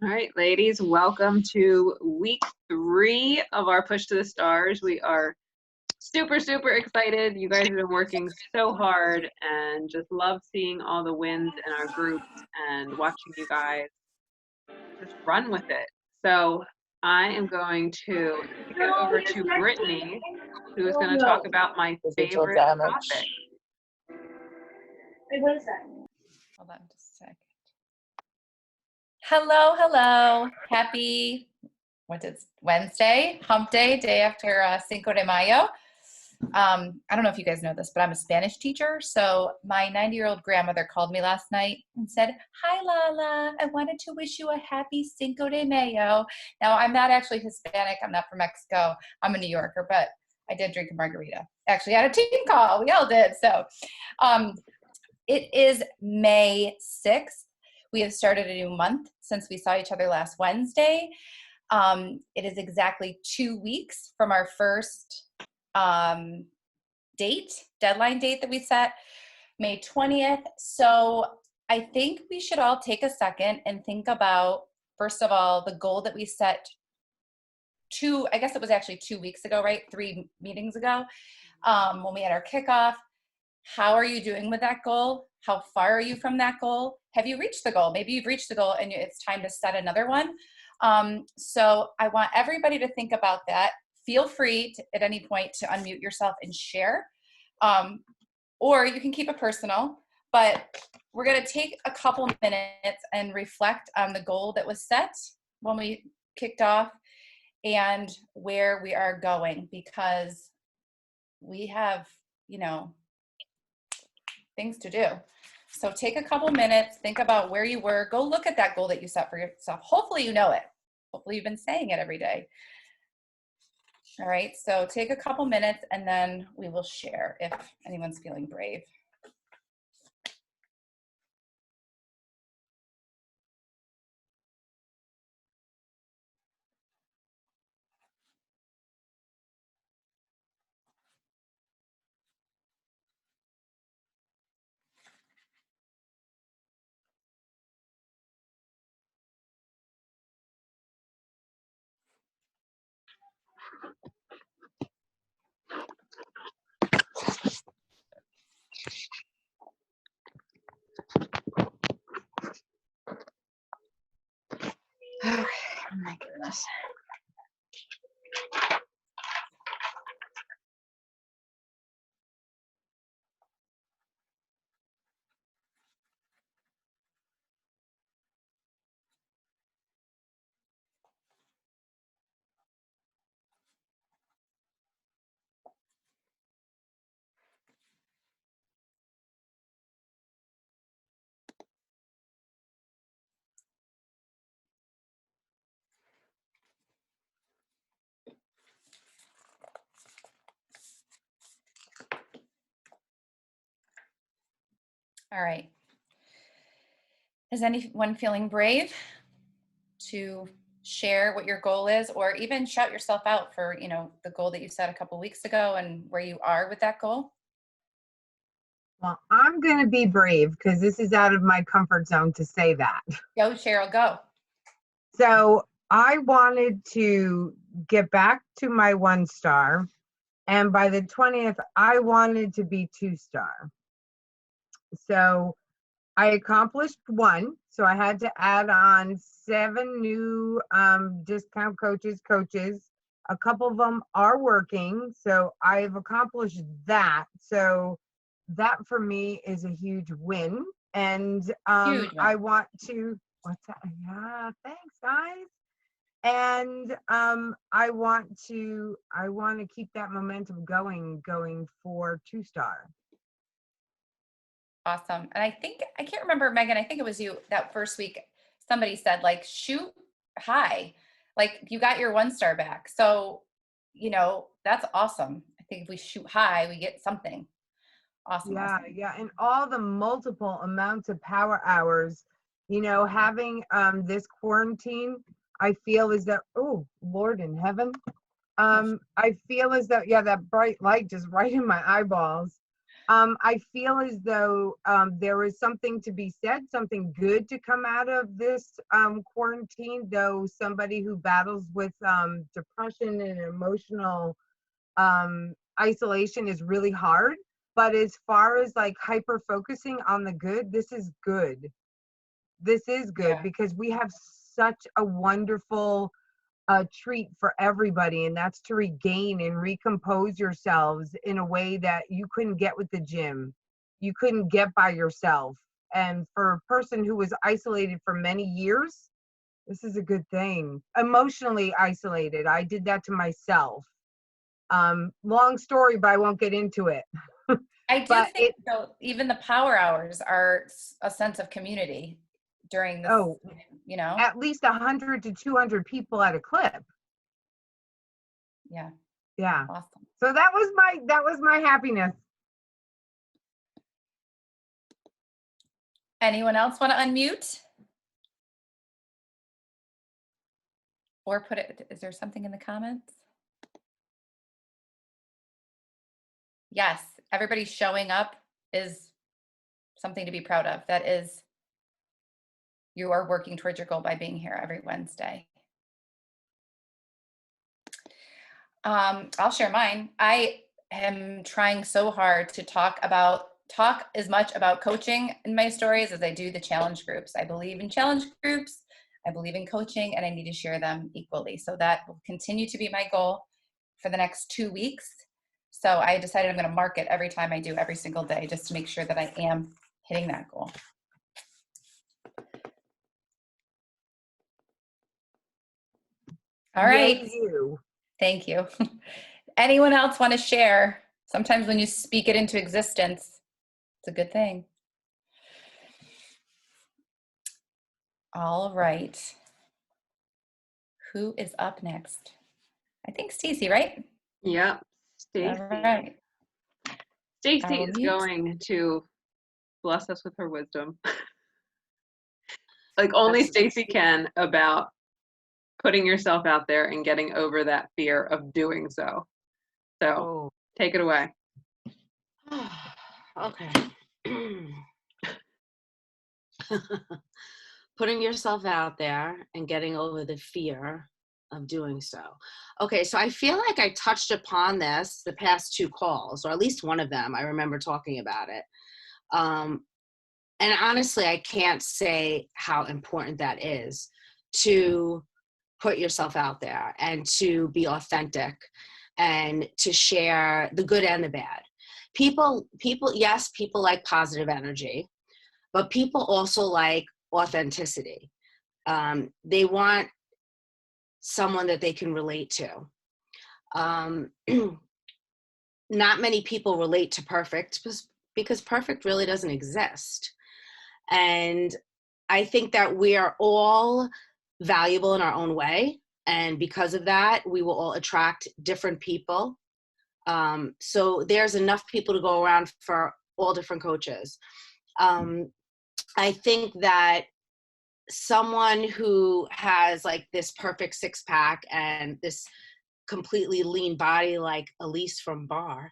All right, ladies, welcome to week 3 of our Push to the Stars. We are super, super excited. You guys have been working so hard and just love seeing all the wins in our groups and watching you guys just run with it. So I am going to kick it over to Brittany, who is going to talk about my Residual favorite damage. topic. Wait, what is that? Hold on just a second. Hello. Happy, Wednesday, hump day, day after Cinco de Mayo. I don't know if you guys know this, but I'm a Spanish teacher. So my 90-year-old grandmother called me last night and said, "Hi, Lala. I wanted to wish you a happy Cinco de Mayo." Now, I'm not actually Hispanic. I'm not from Mexico. I'm a New Yorker, but I did drink a margarita. Actually, had a team call. We all did. So it is May 6th. We have started a new month since we saw each other last Wednesday. It is exactly 2 weeks from our first deadline date that we set, May 20th. So I think we should all take a second and think about, first of all, the goal that we set I guess it was actually 2 weeks ago, right? 3 meetings ago, when we had our kickoff. How are you doing with that goal? How far are you from that goal? Have you reached the goal? Maybe you've reached the goal and it's time to set another one. So I want everybody to think about that. Feel free to, at any point, to unmute yourself and share. Or you can keep it personal, but we're going to take a couple minutes and reflect on the goal that was set when we kicked off and where we are going, because we have, things to do. So take a couple minutes, think about where you were, go look at that goal that you set for yourself. Hopefully you know it. Hopefully you've been saying it every day. All right, so take a couple minutes and then we will share if anyone's feeling brave. Okay, oh my goodness. All right. Is anyone feeling brave to share what your goal is, or even shout yourself out for, the goal that you set a couple weeks ago and where you are with that goal? Well, I'm going to be brave because this is out of my comfort zone to say that. Go, Cheryl, go. So I wanted to get back to my 1-star, and by the 20th, I wanted to be 2-star. So I accomplished 1. So I had to add on 7 new discount coaches. A couple of them are working. So I've accomplished that. So that for me is a huge win. And Huge win. I want to, what's that? Yeah, thanks guys. And I want to keep that momentum going for 2-star. Awesome. And I can't remember, Megan, I think it was you that first week, somebody said, like, shoot high, like you got your 1-star back. So, that's awesome. I think if we shoot high, we get something. Awesome. Yeah, awesome. yeah. And all the multiple amounts of power hours, having this quarantine, I feel as though, oh, Lord in heaven. I feel as though, yeah, that bright light just right in my eyeballs. I feel as though there is something to be said, something good to come out of this quarantine, though somebody who battles with depression and emotional isolation is really hard. But as far as like hyper focusing on the good, this is good. This is good Yeah. because we have such a wonderful treat for everybody, and that's to regain and recompose yourselves in a way that you couldn't get with the gym. You couldn't get by yourself. And for a person who was isolated for many years, this is a good thing. Emotionally isolated. I did that to myself. Long story, but I won't get into it. I do But think though, even the power hours are a sense of community during this, oh, you know? at least 100 to 200 people at a clip. Yeah, Yeah. awesome. So that was my happiness. Anyone else want to unmute? Or put it, is there something in the comments? Yes, everybody showing up is something to be proud of. That is, you are working towards your goal by being here every Wednesday. I'll share mine. I am trying so hard to talk as much about coaching in my stories as I do the challenge groups. I believe in challenge groups, I believe in coaching, and I need to share them equally. So that will continue to be my goal for the next 2 weeks. So I decided I'm going to mark it every time I do, every single day, just to make sure that I am hitting that goal. All right. Yay, you. Thank you. Anyone else want to share? Sometimes when you speak it into existence, it's a good thing. All right. Who is up next? I think Stacey, right? Yep. Stacy. All right. Stacy I'll is mute. going to bless us with her wisdom. Like only Stacy can, about putting yourself out there and getting over that fear of doing so. So take it away. Okay. Putting yourself out there and getting over the fear of doing so. Okay, so I feel like I touched upon this the past 2 calls, or at least one of them. I remember talking about it. And honestly, I can't say how important that is to put yourself out there and to be authentic and to share the good and the bad. People, yes, people like positive energy, but people also like authenticity. They want someone that they can relate to. Not many people relate to perfect because perfect really doesn't exist. And I think that we are all valuable in our own way. And because of that, we will all attract different people. So there's enough people to go around for all different coaches. I think that someone who has like this perfect 6-pack and this completely lean body like Elise from Bar,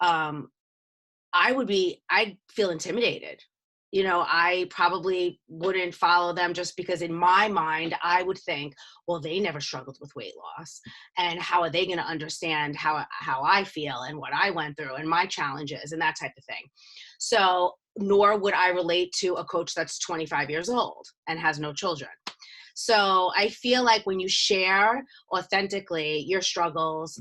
I'd feel intimidated. You know, I probably wouldn't follow them just because in my mind, I would think, well, they never struggled with weight loss. And how are they going to understand how I feel and what I went through and my challenges and that type of thing. So nor would I relate to a coach that's 25 years old and has no children. So I feel like when you share authentically your struggles,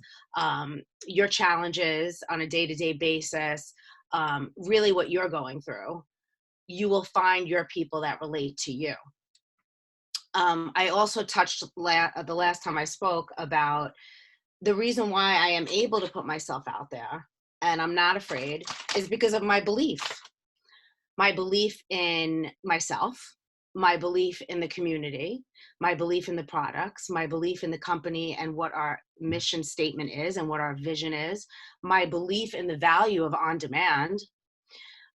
your challenges on a day-to-day basis, really what you're going through, you will find your people that relate to you. I also touched the last time I spoke about the reason why I am able to put myself out there and I'm not afraid is because of my belief in myself, my belief in the community, my belief in the products, my belief in the company and what our mission statement is and what our vision is, my belief in the value of on-demand,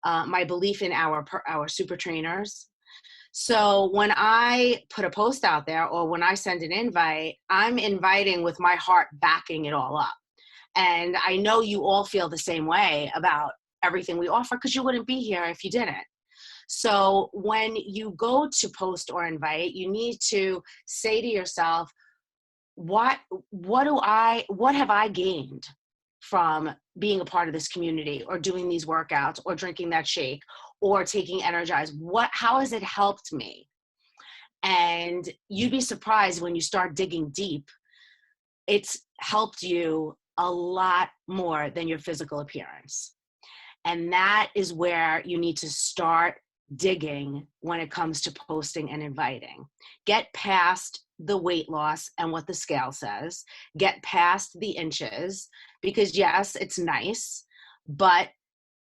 my belief in our super trainers. So when I put a post out there or when I send an invite, I'm inviting with my heart backing it all up. And I know you all feel the same way about everything we offer, because you wouldn't be here if you didn't. So when you go to post or invite, you need to say to yourself, what have I gained from being a part of this community, or doing these workouts, or drinking that shake, or taking Energize? How has it helped me? And you'd be surprised when you start digging deep, it's helped you a lot more than your physical appearance. And that is where you need to start digging when it comes to posting and inviting. Get past the weight loss and what the scale says. Get past the inches, because yes, it's nice, but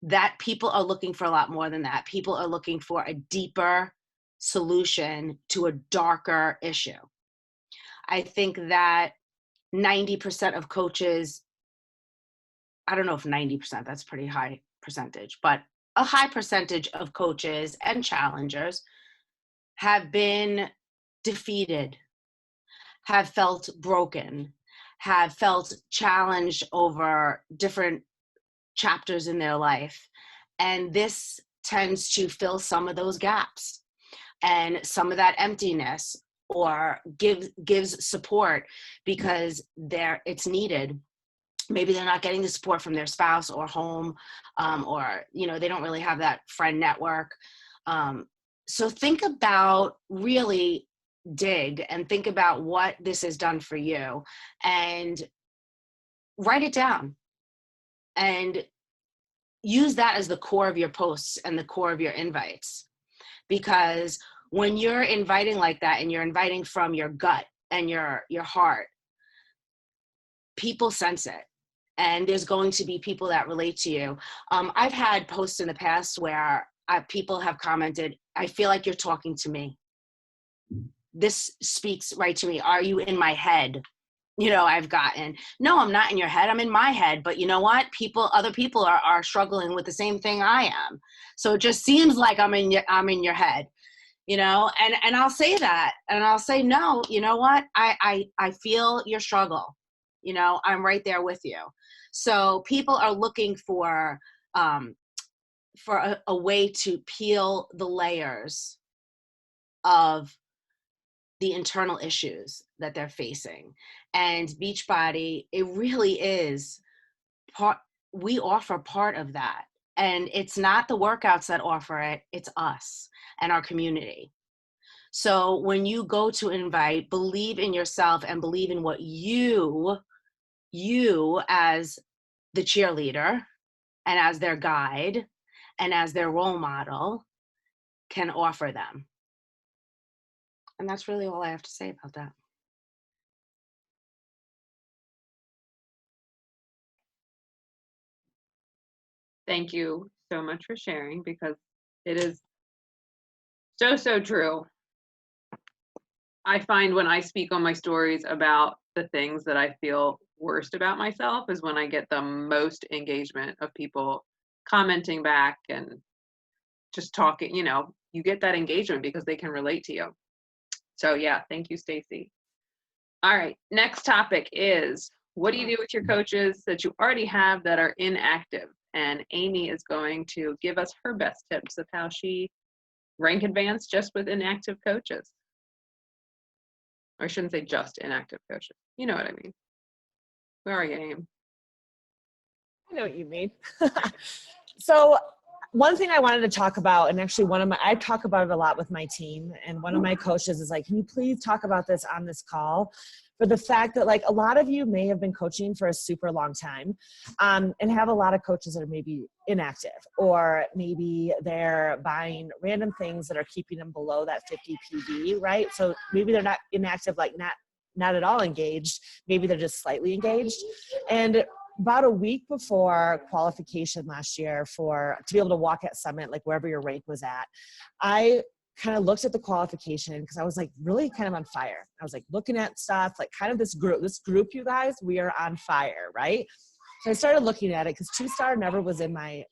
that people are looking for a lot more than that. People are looking for a deeper solution to a darker issue. I think that 90% of coaches, I don't know if 90%, that's pretty high percentage, but a high percentage of coaches and challengers have been defeated, have felt broken, have felt challenged over different chapters in their life. And this tends to fill some of those gaps and some of that emptiness, or gives support because it's needed. Maybe they're not getting the support from their spouse or home, or they don't really have that friend network. So think about, really dig and think about what this has done for you, and write it down and use that as the core of your posts and the core of your invites. Because when you're inviting like that, and you're inviting from your gut and your heart, people sense it. And there's going to be people that relate to you. I've had posts in the past where people have commented, I feel like you're talking to me. This speaks right to me. Are you in my head? I've gotten, no, I'm not in your head. I'm in my head. But you know what? Other people are struggling with the same thing I am. So it just seems like I'm in your head, and I'll say that, and I'll say, no, you know what? I feel your struggle. I'm right there with you. So people are looking for a way to peel the layers of the internal issues that they're facing. And Beachbody, it really is we offer part of that. And it's not the workouts that offer it, it's us and our community. So when you go to invite, believe in yourself and believe in what you as the cheerleader and as their guide and as their role model can offer them. And that's really all I have to say about that. Thank you so much for sharing, because it is so true. I find when I speak on my stories about the things that I feel worst about myself is when I get the most engagement of people commenting back and just talking. You get that engagement because they can relate to you. So yeah, thank you, Stacy. All right, next topic is, what do you do with your coaches that you already have that are inactive? And Amy is going to give us her best tips of how she rank advanced just with inactive coaches. Or I shouldn't say just inactive coaches. You know what I mean. Where are you, Amy? I know what you mean. So one thing I wanted to talk about, and actually I talk about it a lot with my team, and one of my coaches is like, can you please talk about this on this call? For the fact that a lot of you may have been coaching for a super long time, and have a lot of coaches that are maybe inactive, or maybe they're buying random things that are keeping them below that 50 PV, right? So maybe they're not inactive, not at all engaged. Maybe they're just slightly engaged. And about a week before qualification last year to be able to walk at Summit, wherever your rank was at, I kind of looked at the qualification because I was really kind of on fire. I was looking at stuff, kind of this group, you guys, we are on fire, right? So I started looking at it because 2-star never was in my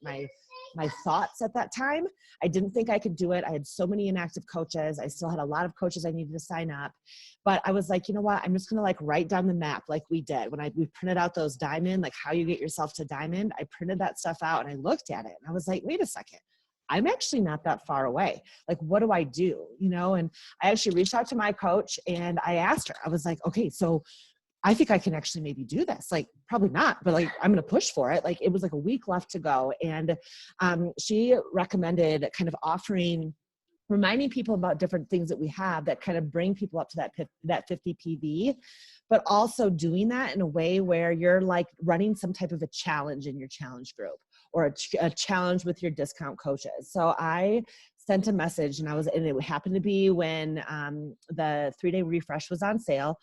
my thoughts at that time. I didn't think I could do it. I had so many inactive coaches. I still had a lot of coaches I needed to sign up, but I was like, you know what? I'm just going to like write down the map like we did when we printed out those diamond, like how you get yourself to diamond. I printed that stuff out and I looked at it and I was like, wait a second. I'm actually not that far away. Like, what do I do? You know, and I actually reached out to my coach and I asked her, I was like, okay, so I think I can actually maybe do this. Like, probably not, but like, I'm going to push for it. Like, it was like a week left to go. And she recommended kind of reminding people about different things that we have that kind of bring people up to that 50 PV, but also doing that in a way where you're like running some type of a challenge in your challenge group or a challenge with your discount coaches. So I sent a message and it happened to be when the 3-day refresh was on sale.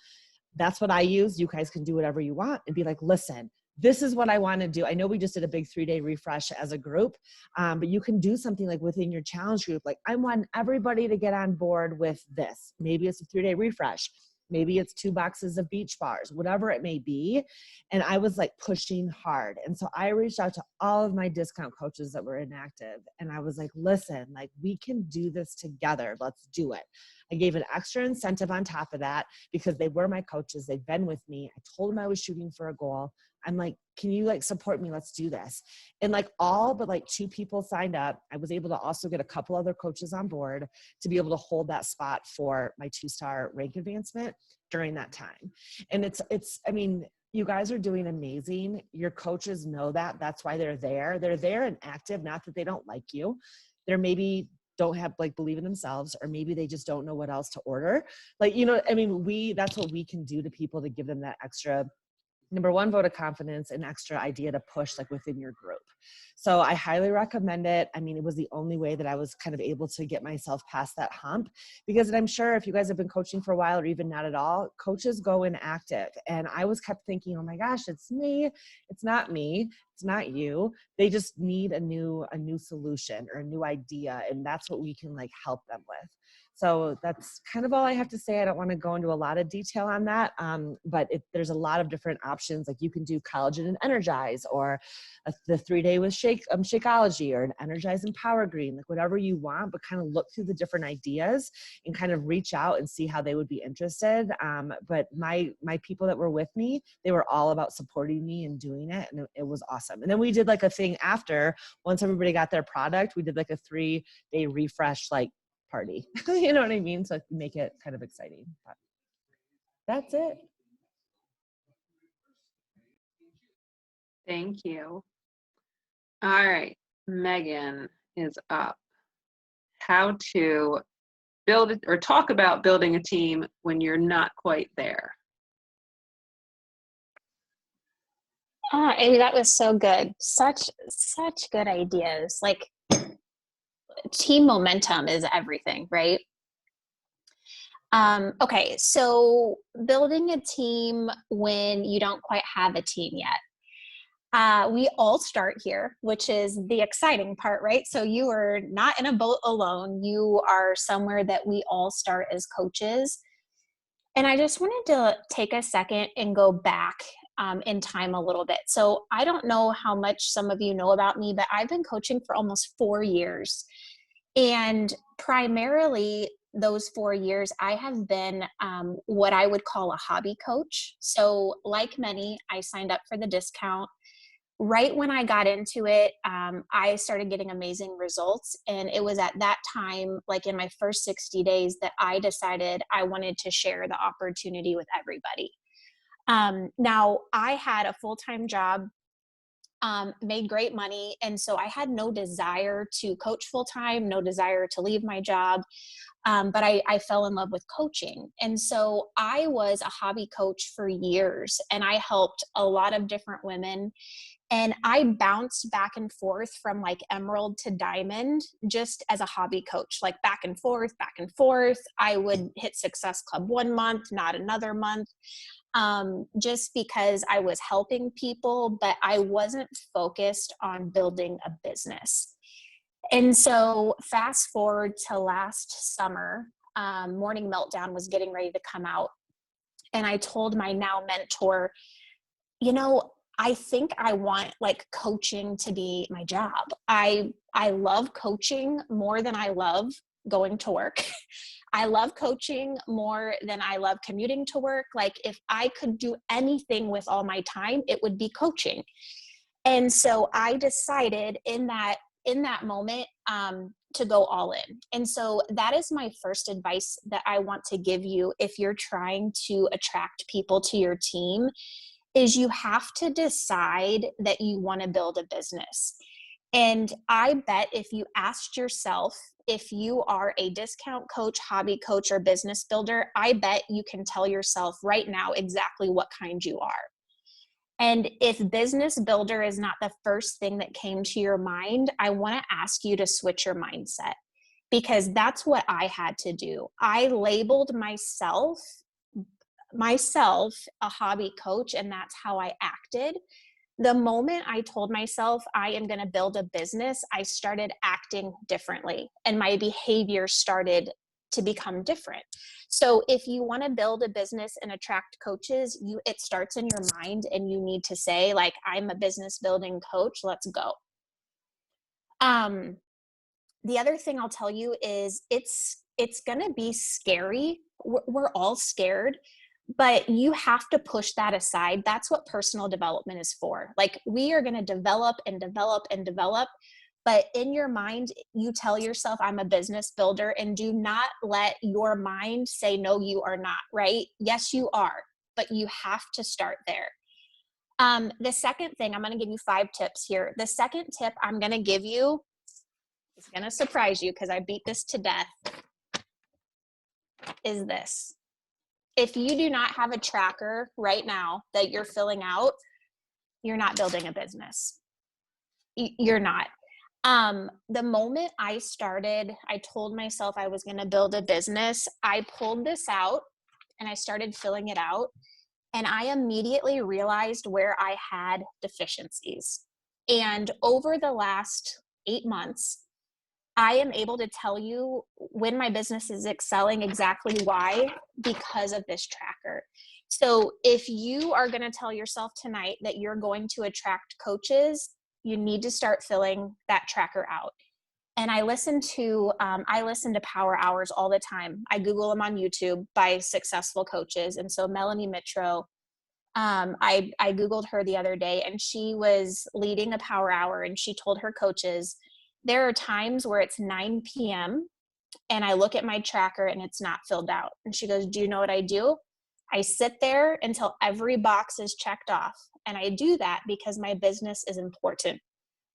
That's what I use. You guys can do whatever you want and be like, listen, this is what I want to do. I know we just did a big 3-day refresh as a group, but you can do something like within your challenge group. Like, I want everybody to get on board with this. Maybe it's a 3-day refresh. Maybe it's 2 boxes of beach bars, whatever it may be. And I was like pushing hard. And so I reached out to all of my discount coaches that were inactive. And I was like, listen, like, we can do this together. Let's do it. I gave an extra incentive on top of that because they were my coaches. They've been with me. I told them I was shooting for a goal. I'm like, can you like support me? Let's do this. And like all but like 2 people signed up. I was able to also get a couple other coaches on board to be able to hold that spot for my 2-star rank advancement during that time. And I mean, you guys are doing amazing. Your coaches know that. That's why they're there. They're there and active, not that they don't like you. They're maybe don't have like believe in themselves, or maybe they just don't know what else to order. Like, you know, I mean, that's what we can do to people to give them that extra, number 1, vote of confidence, an extra idea to push like within your group. So I highly recommend it. I mean, it was the only way that I was kind of able to get myself past that hump, because I'm sure if you guys have been coaching for a while or even not at all, coaches go inactive. And I was kept thinking, oh my gosh, it's me. It's not me. It's not you. They just need a new solution or a new idea. And that's what we can like help them with. So that's kind of all I have to say. I don't want to go into a lot of detail on that, but there's a lot of different options. Like, you can do Collagen and Energize, or the 3-day with Shakeology, or an Energize and Power Green, like whatever you want, but kind of look through the different ideas and kind of reach out and see how they would be interested. But my people that were with me, they were all about supporting me and doing it, and it was awesome. And then we did like a thing after, once everybody got their product, we did like a 3-day refresh, like, party. You know what I mean? So make it kind of exciting. But that's it. Thank you. All right, Megan is up. How to build it, or talk about building a team when you're not quite there. Amy, that was so good. Such good ideas. Like, team momentum is everything, right? Okay, so building a team when you don't quite have a team yet. We all start here, which is the exciting part, right? So you are not in a boat alone. You are somewhere that we all start as coaches. And I just wanted to take a second and go back in time a little bit. So I don't know how much some of you know about me, but I've been coaching for almost 4 years. And primarily those 4 years, I have been what I would call a hobby coach. So like many, I signed up for the discount. Right when I got into it, I started getting amazing results. And it was at that time, like in my first 60 days, that I decided I wanted to share the opportunity with everybody. Now, I had a full-time job, made great money. And so I had no desire to coach full-time, no desire to leave my job. But I fell in love with coaching. And so I was a hobby coach for years, and I helped a lot of different women. And I bounced back and forth from like emerald to diamond just as a hobby coach, like back and forth, back and forth. I would hit Success Club 1 month, not another month. Just because I was helping people, but I wasn't focused on building a business. And so fast forward to last summer, Morning Meltdown was getting ready to come out. And I told my now mentor, you know, I think I want like coaching to be my job. I love coaching more than I love going to work. I love coaching more than I love commuting to work. Like if I could do anything with all my time, it would be coaching. And so I decided in that moment to go all in. And so that is my first advice that I want to give you if you're trying to attract people to your team, is you have to decide that you want to build a business. And I bet if you asked yourself if you are a discount coach, hobby coach, or business builder, I bet you can tell yourself right now exactly what kind you are. And if business builder is not the first thing that came to your mind, I want to ask you to switch your mindset, because that's what I had to do. I labeled myself a hobby coach, and that's how I acted. The moment I told myself I am going to build a business, I started acting differently and my behavior started to become different. So if you want to build a business and attract coaches, it starts in your mind, and you need to say like, I'm a business building coach, let's go. The other thing I'll tell you is it's going to be scary. We're all scared, but you have to push that aside. That's what personal development is for. Like we are going to develop and develop and develop, but in your mind, you tell yourself, I'm a business builder, and do not let your mind say, no, you are not, right? Yes, you are, but you have to start there. The second thing, I'm going to give you 5 tips here. The second tip I'm going to give you is going to surprise you because I beat this to death, is this. If you do not have a tracker right now that you're filling out, you're not building a business. You're not. The moment I started, I told myself I was going to build a business. I pulled this out and I started filling it out. And I immediately realized where I had deficiencies. And over the last 8 months, I am able to tell you when my business is excelling exactly why, because of this tracker. So if you are going to tell yourself tonight that you're going to attract coaches, you need to start filling that tracker out. And I listen to Power Hours all the time. I Google them on YouTube by successful coaches. And so Melanie Mitro, I Googled her the other day, and she was leading a Power Hour, and she told her coaches, there are times where it's 9 p.m. and I look at my tracker and it's not filled out. And she goes, do you know what I do? I sit there until every box is checked off. And I do that because my business is important.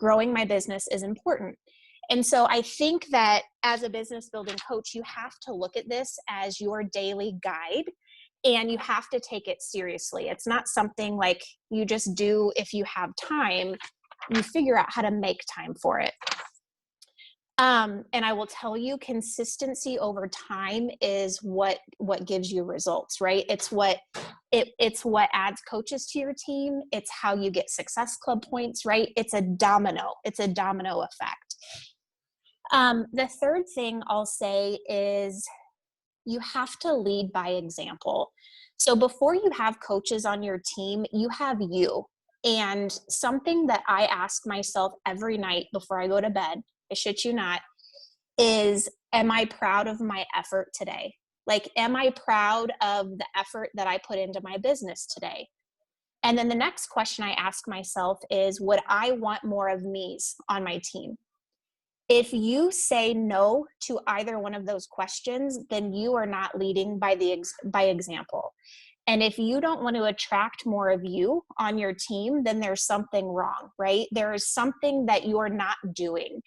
Growing my business is important. And so I think that as a business building coach, you have to look at this as your daily guide, and you have to take it seriously. It's not something like you just do if you have time. You figure out how to make time for it. And I will tell you, consistency over time is what gives you results, right? It's what adds coaches to your team. It's how you get Success Club points, right? It's a domino effect. The third thing I'll say is you have to lead by example. So before you have coaches on your team, you have you. And something that I ask myself every night before I go to bed, I shit you not, is, am I proud of my effort today? Like, am I proud of the effort that I put into my business today? And then the next question I ask myself is, would I want more of me's on my team? If you say no to either one of those questions, then you are not leading by example. And if you don't want to attract more of you on your team, then there's something wrong, right? There is something that you're not doing.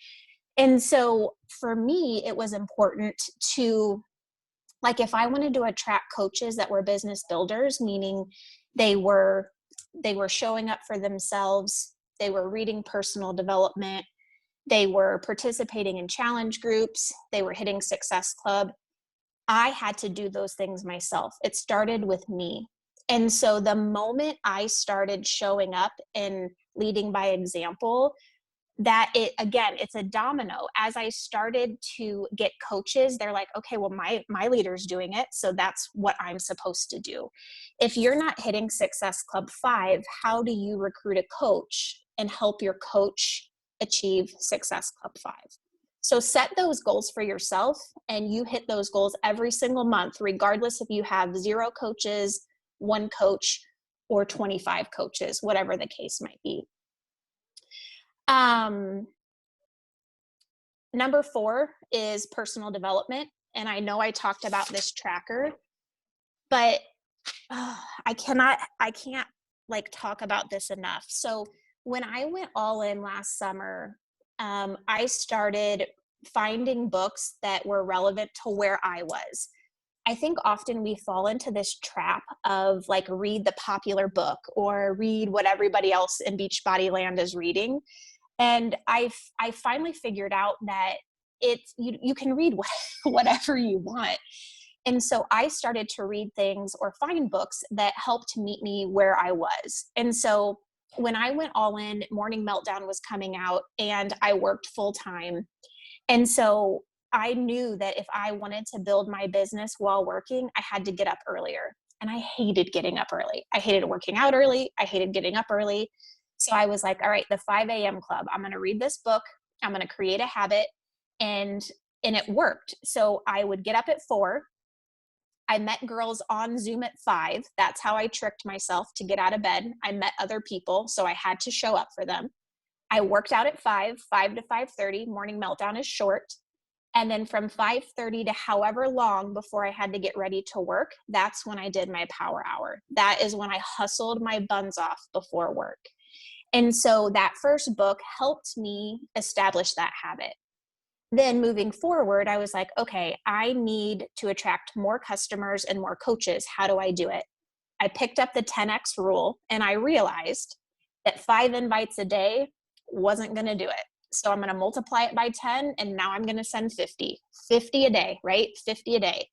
And so for me, it was important to, like, if I wanted to attract coaches that were business builders, meaning they were showing up for themselves, they were reading personal development, they were participating in challenge groups, they were hitting Success Club, I had to do those things myself. It started with me. And so the moment I started showing up and leading by example, that it, again, it's a domino. As I started to get coaches, they're like, okay, well, my leader's doing it, so that's what I'm supposed to do. If you're not hitting Success Club 5, how do you recruit a coach and help your coach achieve Success Club 5? So set those goals for yourself, and you hit those goals every single month, regardless if you have 0 coaches, 1 coach, or 25 coaches, whatever the case might be. Number 4 is personal development. And I know I talked about this tracker, but I can't like talk about this enough. So when I went all in last summer, I started finding books that were relevant to where I was. I think often we fall into this trap of like, read the popular book or read what everybody else in Beachbodyland is reading. And I finally figured out that you can read whatever you want. And so I started to read things or find books that helped meet me where I was. And so when I went all in, Morning Meltdown was coming out and I worked full time. And so I knew that if I wanted to build my business while working, I had to get up earlier. And I hated getting up early. I hated working out early. I hated getting up early. So I was like, all right, the 5 a.m. club, I'm going to read this book. I'm going to create a habit. And it worked. So I would get up at 4. I met girls on Zoom at 5. That's how I tricked myself to get out of bed. I met other people, so I had to show up for them. I worked out at 5 to 5:30. Morning Meltdown is short. And then from 5:30 to however long before I had to get ready to work, that's when I did my power hour. That is when I hustled my buns off before work. And so that first book helped me establish that habit. Then moving forward, I was like, okay, I need to attract more customers and more coaches. How do I do it? I picked up the 10X rule and I realized that 5 invites a day wasn't going to do it. So I'm going to multiply it by 10 and now I'm going to send 50 a day, right? 50 a day.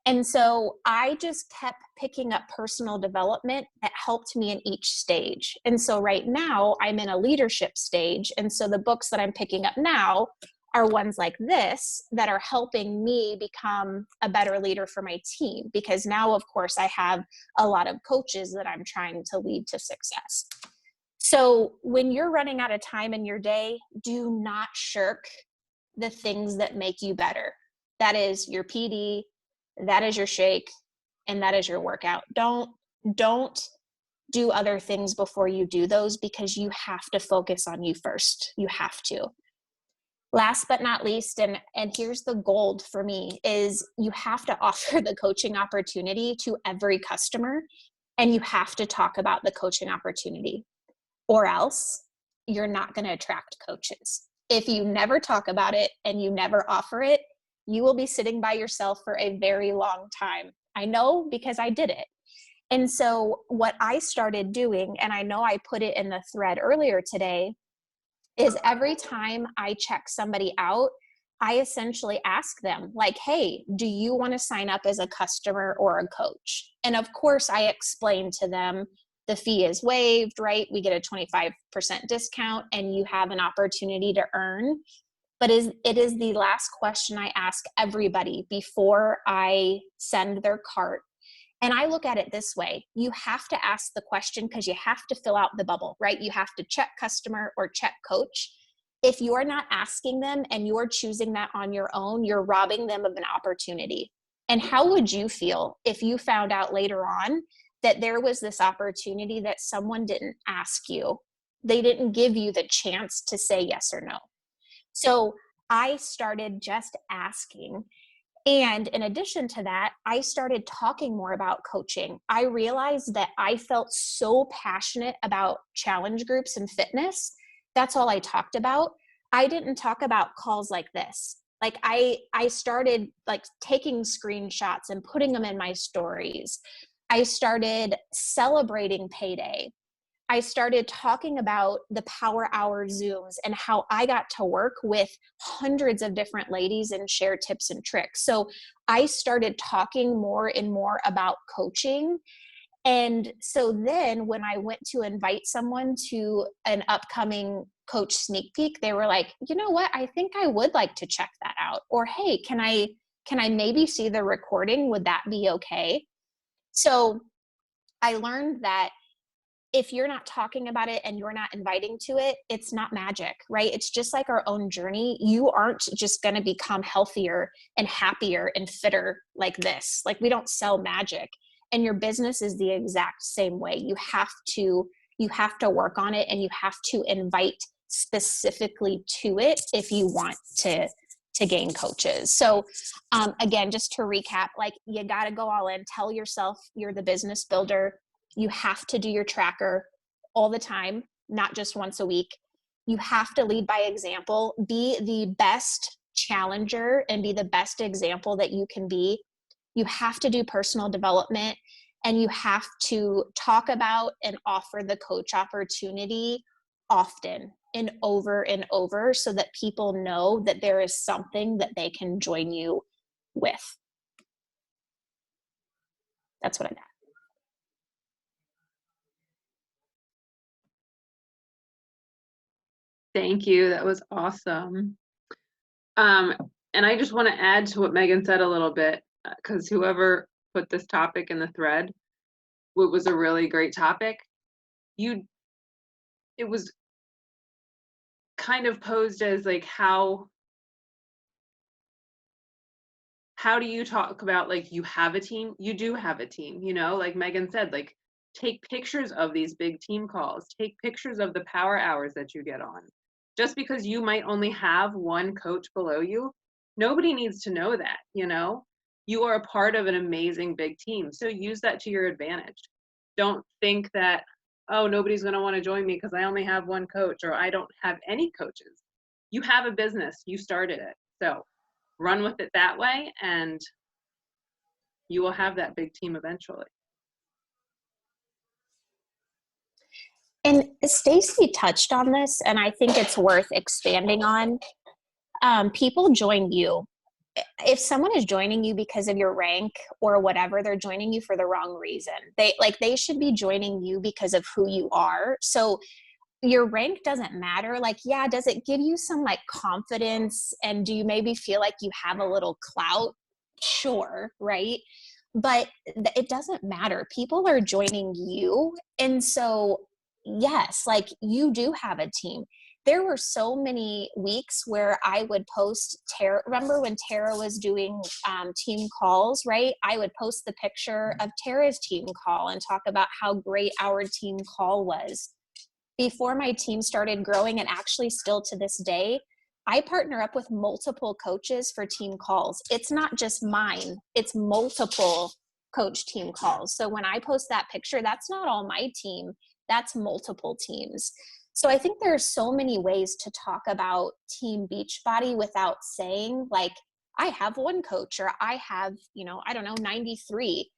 And so I just kept picking up personal development that helped me in each stage. And so right now I'm in a leadership stage. And so the books that I'm picking up now are ones like this that are helping me become a better leader for my team. Because now, of course, I have a lot of coaches that I'm trying to lead to success. So when you're running out of time in your day, do not shirk the things that make you better. That is your PD, that is your shake, and that is your workout. Don't do other things before you do those, because you have to focus on you first. You have to. Last but not least, and here's the gold for me, is you have to offer the coaching opportunity to every customer, and you have to talk about the coaching opportunity, or else you're not going to attract coaches. If you never talk about it and you never offer it, you will be sitting by yourself for a very long time. I know, because I did it. And so what I started doing, and I know I put it in the thread earlier today, is every time I check somebody out, I essentially ask them like, hey, do you want to sign up as a customer or a coach? And of course I explain to them the fee is waived, right? We get a 25% discount and you have an opportunity to earn. But it is the last question I ask everybody before I send their cart. And I look at it this way. You have to ask the question because you have to fill out the bubble, right? You have to check customer or check coach. If you're not asking them and you're choosing that on your own, you're robbing them of an opportunity. And how would you feel if you found out later on that there was this opportunity that someone didn't ask you? They didn't give you the chance to say yes or no. So I started just asking. And in addition to that, I started talking more about coaching. I realized that I felt so passionate about challenge groups and fitness. That's all I talked about. I didn't talk about calls like this. Like I started like taking screenshots and putting them in my stories. I started celebrating payday. I started talking about the Power Hour Zooms and how I got to work with hundreds of different ladies and share tips and tricks. So I started talking more and more about coaching. And so then when I went to invite someone to an upcoming coach sneak peek, they were like, you know what, I think I would like to check that out. Or, hey, can I maybe see the recording? Would that be okay? So I learned that if you're not talking about it and you're not inviting to it, it's not magic, right? It's just like our own journey. You aren't just going to become healthier and happier and fitter like this. Like, we don't sell magic, and your business is the exact same way. You have to work on it, and you have to invite specifically to it if you want to gain coaches. So again, just to recap, like, you got to go all in. Tell yourself you're the business builder. You have to do your tracker all the time, not just once a week. You have to lead by example. Be the best challenger and be the best example that you can be. You have to do personal development, and you have to talk about and offer the coach opportunity often and over so that people know that there is something that they can join you with. That's what I got. Thank you. That was awesome. And I just want to add to what Megan said a little bit, because whoever put this topic in the thread, it was a really great topic. It was kind of posed as like, how do you talk about, like, you have a team? You do have a team, you know, like Megan said, like, take pictures of these big team calls, take pictures of the power hours that you get on. Just because you might only have one coach below you, nobody needs to know that, you know? You are a part of an amazing big team, so use that to your advantage. Don't think that, oh, nobody's going to want to join me because I only have one coach, or I don't have any coaches. You have a business, you started it. So run with it that way, and you will have that big team eventually. And Stacy touched on this, and I think it's worth expanding on. People join you. If someone is joining you because of your rank or whatever, they're joining you for the wrong reason. They should be joining you because of who you are. So your rank doesn't matter. Like, yeah, does it give you some like confidence? And do you maybe feel like you have a little clout? Sure, right? But it doesn't matter. People are joining you. And so, yes, like, you do have a team. There were so many weeks where I would post Tara. Remember when Tara was doing team calls, right? I would post the picture of Tara's team call and talk about how great our team call was. Before my team started growing, and actually still to this day, I partner up with multiple coaches for team calls. It's not just mine, it's multiple coach team calls. So when I post that picture, that's not all my team, that's multiple teams. So I think there are so many ways to talk about Team Beachbody without saying, like, I have one coach, or I have, 93.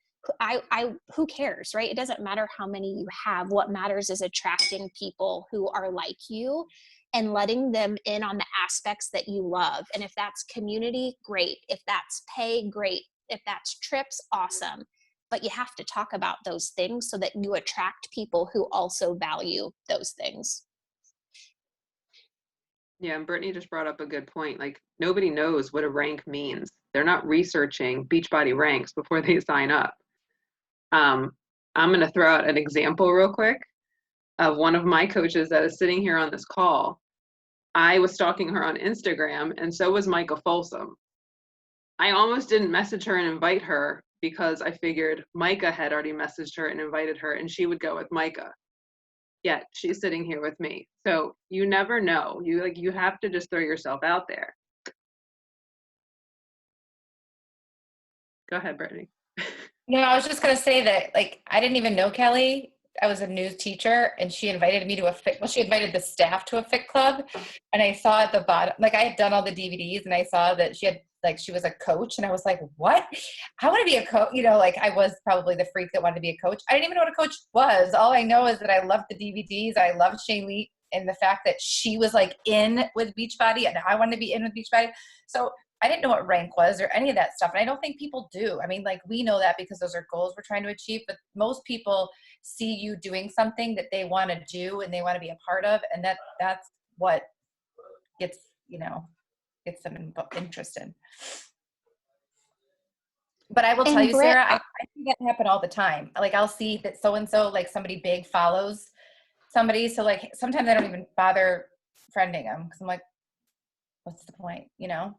Who cares, right? It doesn't matter how many you have. What matters is attracting people who are like you and letting them in on the aspects that you love. And if that's community, great. If that's pay, great. If that's trips, awesome. But you have to talk about those things so that you attract people who also value those things. Yeah, and Brittany just brought up a good point. Like, nobody knows what a rank means. They're not researching Beachbody ranks before they sign up. I'm going to throw out an example real quick of one of my coaches that is sitting here on this call. I was stalking her on Instagram, and so was Micah Folsom. I almost didn't message her and invite her because I figured Micah had already messaged her and invited her, and she would go with Micah. Yet she's sitting here with me. So you never know. You have to just throw yourself out there. Go ahead, Brittany. No, I was just going to say that, like, I didn't even know Kelly. I was a new teacher, and she invited me to she invited the staff to a fit club. And I saw at the bottom, like, I had done all the DVDs, and I saw that she was a coach. And I was like, what? I want to be a coach. Like, I was probably the freak that wanted to be a coach. I didn't even know what a coach was. All I know is that I loved the DVDs. I loved Shaylee, and the fact that she was like in with Beachbody, and I wanted to be in with Beachbody. So I didn't know what rank was or any of that stuff. And I don't think people do. I mean, like, we know that because those are goals we're trying to achieve, but most people see you doing something that they want to do and they want to be a part of. And that's what gets them interested. But I will tell And you, Britt, Sarah, I see that happen all the time. Like I'll see that so-and-so, like somebody big follows somebody. So like sometimes I don't even bother friending them because I'm like, what's the point, you know?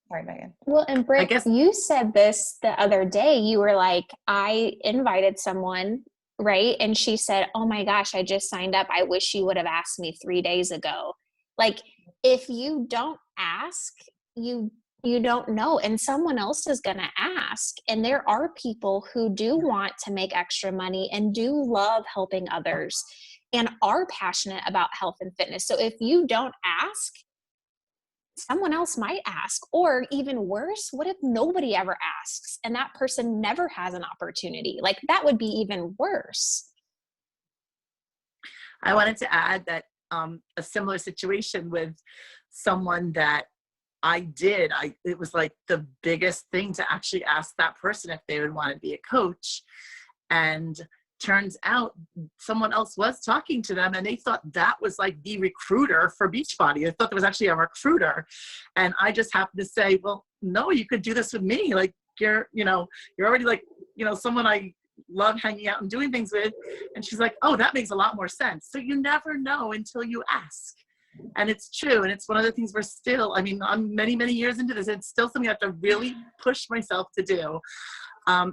Sorry, Megan. well, and Britt, guess- you said this the other day. You were like, I invited someone, right? And she said, oh my gosh, I just signed up. I wish you would have asked me 3 days ago. Like, if you don't ask, you don't know, and someone else is going to ask. And there are people who do want to make extra money and do love helping others and are passionate about health and fitness. So if you don't ask, someone else might ask. Or even worse, what if nobody ever asks and that person never has an opportunity? Like, that would be even worse. I wanted to add that a similar situation with someone that it was like the biggest thing to actually ask that person if they would want to be a coach. And turns out someone else was talking to them and they thought that was like the recruiter for Beachbody. I thought there was actually a recruiter. And I just happened to say, well, no, you could do this with me. Like you're already like, someone I love hanging out and doing things with. And she's like, oh, that makes a lot more sense. So you never know until you ask. And it's true. And it's one of the things I'm many, many years into this. It's still something I have to really push myself to do.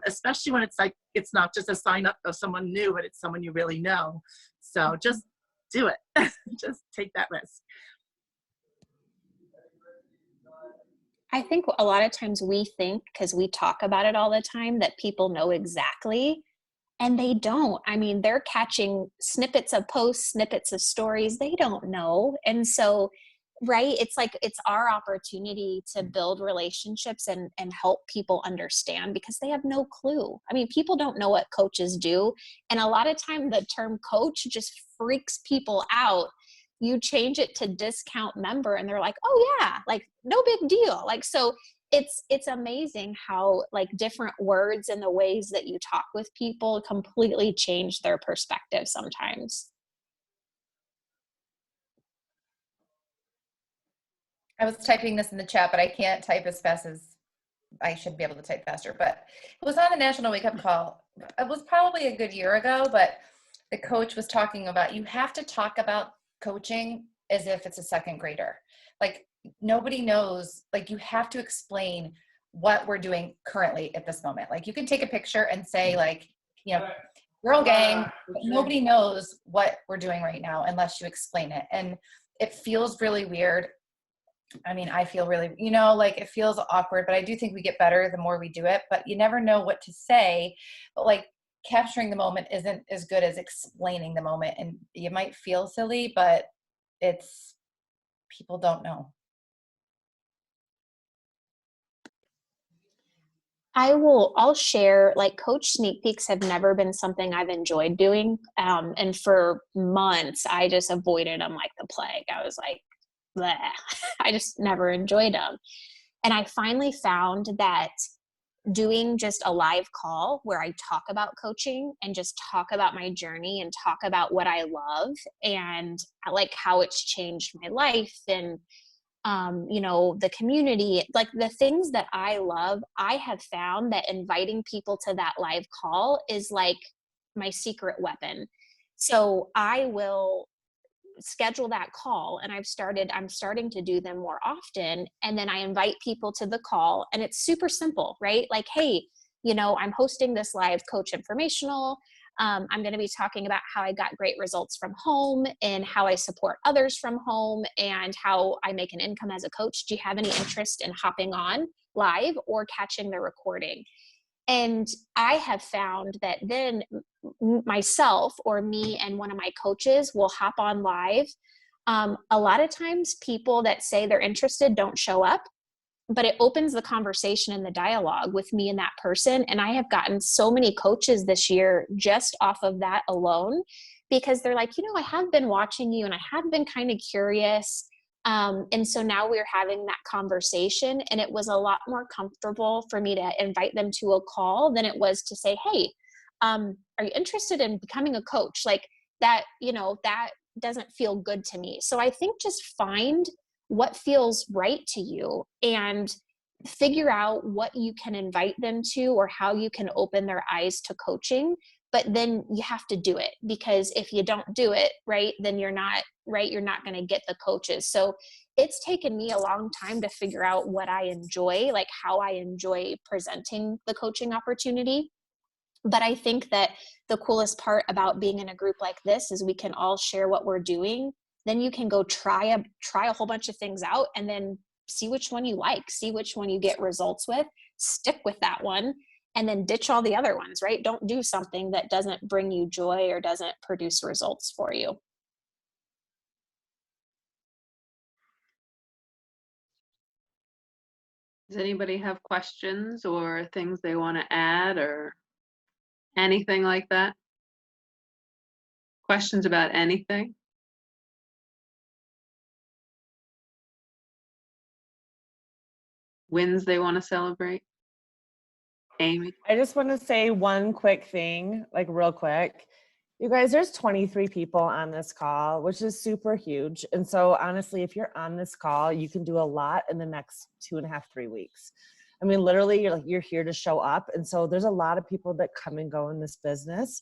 Especially when it's like, it's not just a sign up of someone new, but it's someone you really know. So just do it. Just take that risk. I think a lot of times we think, because we talk about it all the time, that people know exactly, and they don't. I mean, they're catching snippets of posts, snippets of stories. They don't know. And so, right, it's like, it's our opportunity to build relationships and help people understand, because they have no clue. I mean, people don't know what coaches do. And a lot of time the term coach just freaks people out. You change it to discount member and they're like, oh yeah, like no big deal. Like, so it's amazing how like different words and the ways that you talk with people completely change their perspective sometimes. I was typing this in the chat, but I can't type as fast as I should be able to type faster. But it was on the National Wake Up Call. It was probably a good year ago, but the coach was talking about, you have to talk about coaching as if it's a second grader. Like nobody knows, like you have to explain what we're doing currently at this moment. Like you can take a picture and say like, girl gang, but nobody knows what we're doing right now unless you explain it. And it feels really weird. I mean, I feel really, like it feels awkward, but I do think we get better the more we do it, but you never know what to say. But like capturing the moment isn't as good as explaining the moment. And you might feel silly, but people don't know. I'll share, like, coach sneak peeks have never been something I've enjoyed doing. And for months I just avoided them like the plague. I was like, bleh. I just never enjoyed them. And I finally found that doing just a live call where I talk about coaching and just talk about my journey and talk about what I love and like how it's changed my life and the community, like the things that I love, I have found that inviting people to that live call is like my secret weapon. So I will schedule that call, and I'm starting to do them more often. And then I invite people to the call, and it's super simple, right? Like, hey, I'm hosting this live coach informational. I'm going to be talking about how I got great results from home and how I support others from home and how I make an income as a coach. Do you have any interest in hopping on live or catching the recording? And I have found that then myself or me and one of my coaches will hop on live. A lot of times people that say they're interested don't show up, but it opens the conversation and the dialogue with me and that person. And I have gotten so many coaches this year just off of that alone, because they're like, I have been watching you and I have been kind of curious. And so now we're having that conversation, and it was a lot more comfortable for me to invite them to a call than it was to say, hey, are you interested in becoming a coach? Like that, that doesn't feel good to me. So I think just find what feels right to you and figure out what you can invite them to or how you can open their eyes to coaching. But then you have to do it, because if you don't do it, right, then you're not going to get the coaches. So it's taken me a long time to figure out what I enjoy, like how I enjoy presenting the coaching opportunity. But I think that the coolest part about being in a group like this is we can all share what we're doing. Then you can go try a whole bunch of things out and then see which one you like, see which one you get results with, stick with that one, and then ditch all the other ones, right? Don't do something that doesn't bring you joy or doesn't produce results for you. Does anybody have questions or things they want to add or anything like that? Questions about anything? Wins they want to celebrate? Amy? I just want to say one quick thing, like real quick. You guys, there's 23 people on this call, which is super huge. And so honestly, if you're on this call, you can do a lot in the next 2.5, 3 weeks. I mean, literally, you're here to show up. And so there's a lot of people that come and go in this business.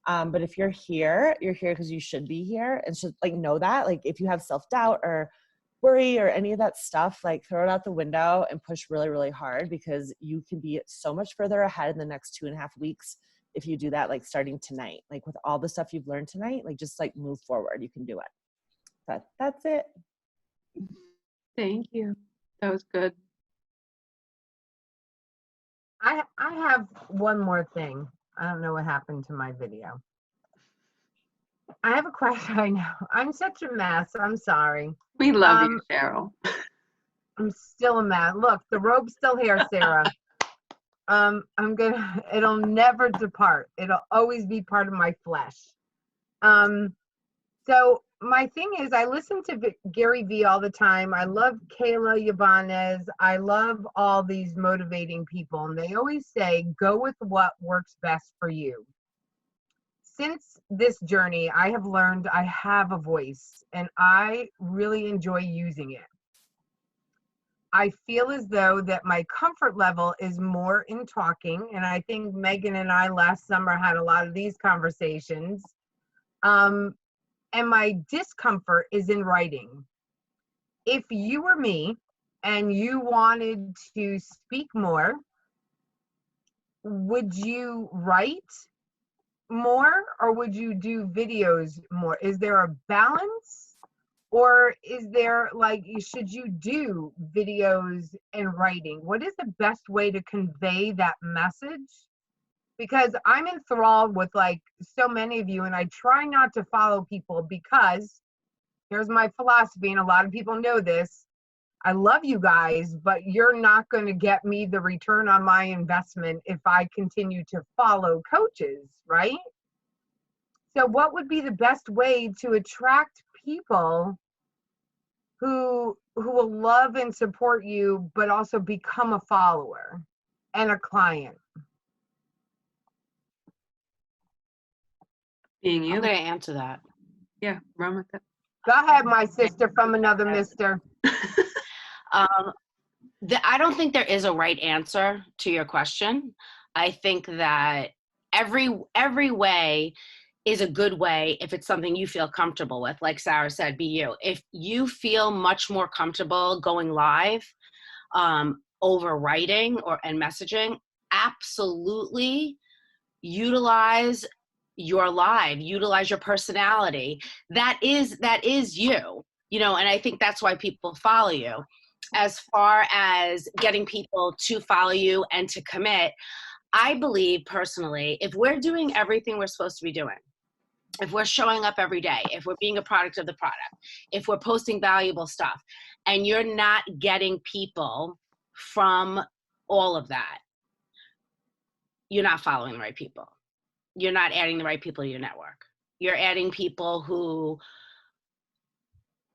But if you're here because you should be here, and should know that, if you have self-doubt or worry or any of that stuff, throw it out the window and push really, really hard, because you can be so much further ahead in the next 2.5 weeks if you do that, starting tonight, with all the stuff you've learned tonight, just move forward. You can do it. But that's it. Thank you. That was good. I have one more thing. I don't know what happened to my video. I have a question. I know I'm such a mess. I'm sorry. We love you, Cheryl. I'm still a mess. Look, the robe's still here, Sarah. It'll never depart. It'll always be part of my flesh. So my thing is, I listen to Gary Vee all the time. I love Kayla Yabanez. I love all these motivating people. And they always say, go with what works best for you. Since this journey, I have learned I have a voice and I really enjoy using it. I feel as though that my comfort level is more in talking. And I think Megan and I last summer had a lot of these conversations. And my discomfort is in writing. If you were me and you wanted to speak more, would you write more or would you do videos more? Is there a balance, or is there should you do videos and writing? What is the best way to convey that message? Because I'm enthralled with so many of you, and I try not to follow people, because here's my philosophy, and a lot of people know this. I love you guys, but you're not going to get me the return on my investment if I continue to follow coaches, right? So what would be the best way to attract people who will love and support you, but also become a follower and a client? Being you. I'm going to answer that. Yeah, run with it. Go ahead, my sister from another mister. I don't think there is a right answer to your question. I think that every way is a good way if it's something you feel comfortable with. Like Sarah said, be you. If you feel much more comfortable going live over writing and messaging, absolutely utilize your live, utilize your personality. That is you, and I think that's why people follow you. As far as getting people to follow you and to commit, I believe personally, if we're doing everything we're supposed to be doing, if we're showing up every day, if we're being a product of the product, if we're posting valuable stuff, and you're not getting people from all of that, you're not following the right people. You're not adding the right people to your network. You're adding people who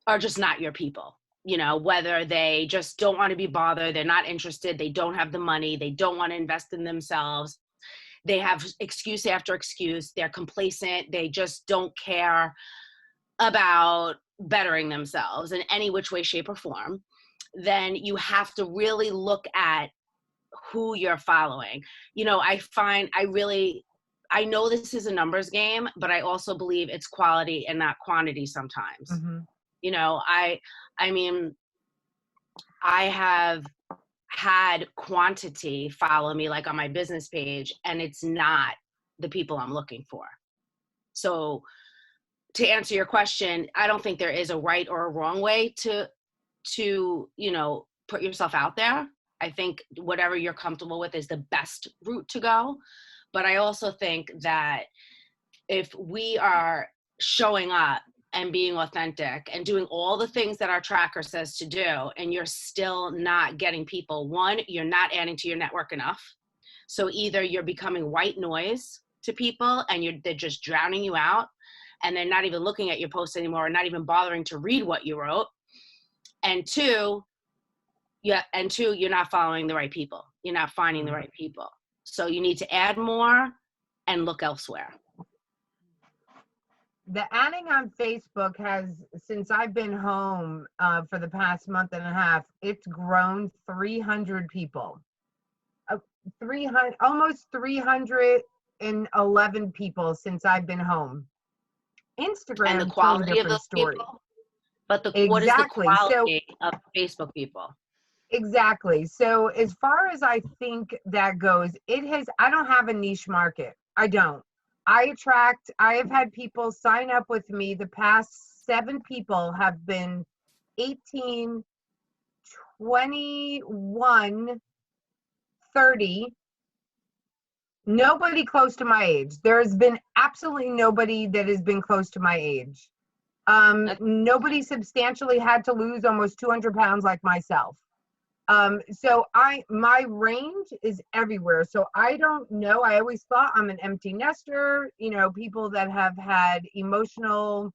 are just not your people. Whether they just don't want to be bothered, they're not interested, they don't have the money, they don't want to invest in themselves, they have excuse after excuse, they're complacent, they just don't care. about bettering themselves in any which way, shape, or form, then you have to really look at who you're following. You know, I know this is a numbers game, but I also believe it's quality and not quantity sometimes. Mm-hmm. You know, I mean, I have had quantity follow me like on my business page, and it's not the people I'm looking for. So to answer your question, I don't think there is a right or a wrong way to you know, put yourself out there. I think whatever you're comfortable with is the best route to go. But I also think that if we are showing up and being authentic and doing all the things that our tracker says to do, and you're still not getting people, one, you're not adding to your network enough. So either you're becoming white noise to people and they're just drowning you out, and they're not even looking at your posts anymore, or not even bothering to read what you wrote. And two, you're not following the right people. You're not finding the right people. So you need to add more and look elsewhere. The adding on Facebook has, since I've been home for the past month and a half, it's grown 300 people. 300, almost 311 people since I've been home. Instagram, And the quality totally of those story. people, but Exactly. what is the quality of Facebook people? Exactly. So as far as I think that goes, I don't have a niche market. I don't. I have had people sign up with me. The past 7 people have been 18, 21, 30. Nobody close to my age. There's been absolutely nobody that has been close to my age. Nobody substantially had to lose almost 200 pounds like myself. So my range is everywhere. So I don't know. I always thought I'm an empty nester, you know, people that have had emotional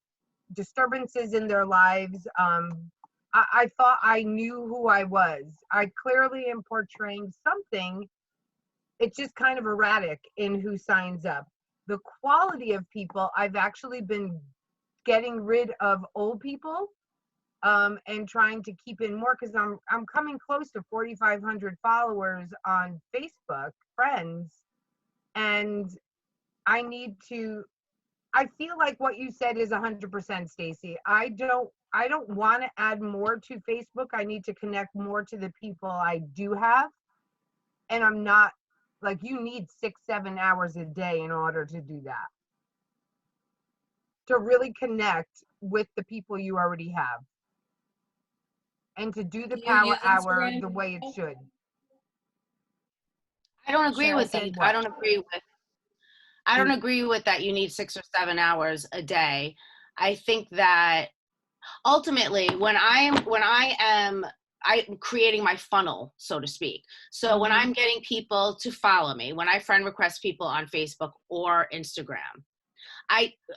disturbances in their lives. I thought I knew who I was. I clearly am portraying something. It's just kind of erratic in who signs up. The quality of people, I've actually been getting rid of old people. And trying to keep in more, because I'm coming close to 4,500 followers on Facebook, friends, and I feel like what you said is 100%, Stacy. I don't want to add more to Facebook. I need to connect more to the people I do have, and I'm not, like, you need 6-7 hours a day in order to do that, to really connect with the people you already have. And to do the Do you power use hour Instagram? the way it should. I don't agree with Say it. what? I don't agree with that you need 6 or 7 hours a day. I think that ultimately when I am creating my funnel, so to speak. So when I'm getting people to follow me, when I friend request people on Facebook or Instagram,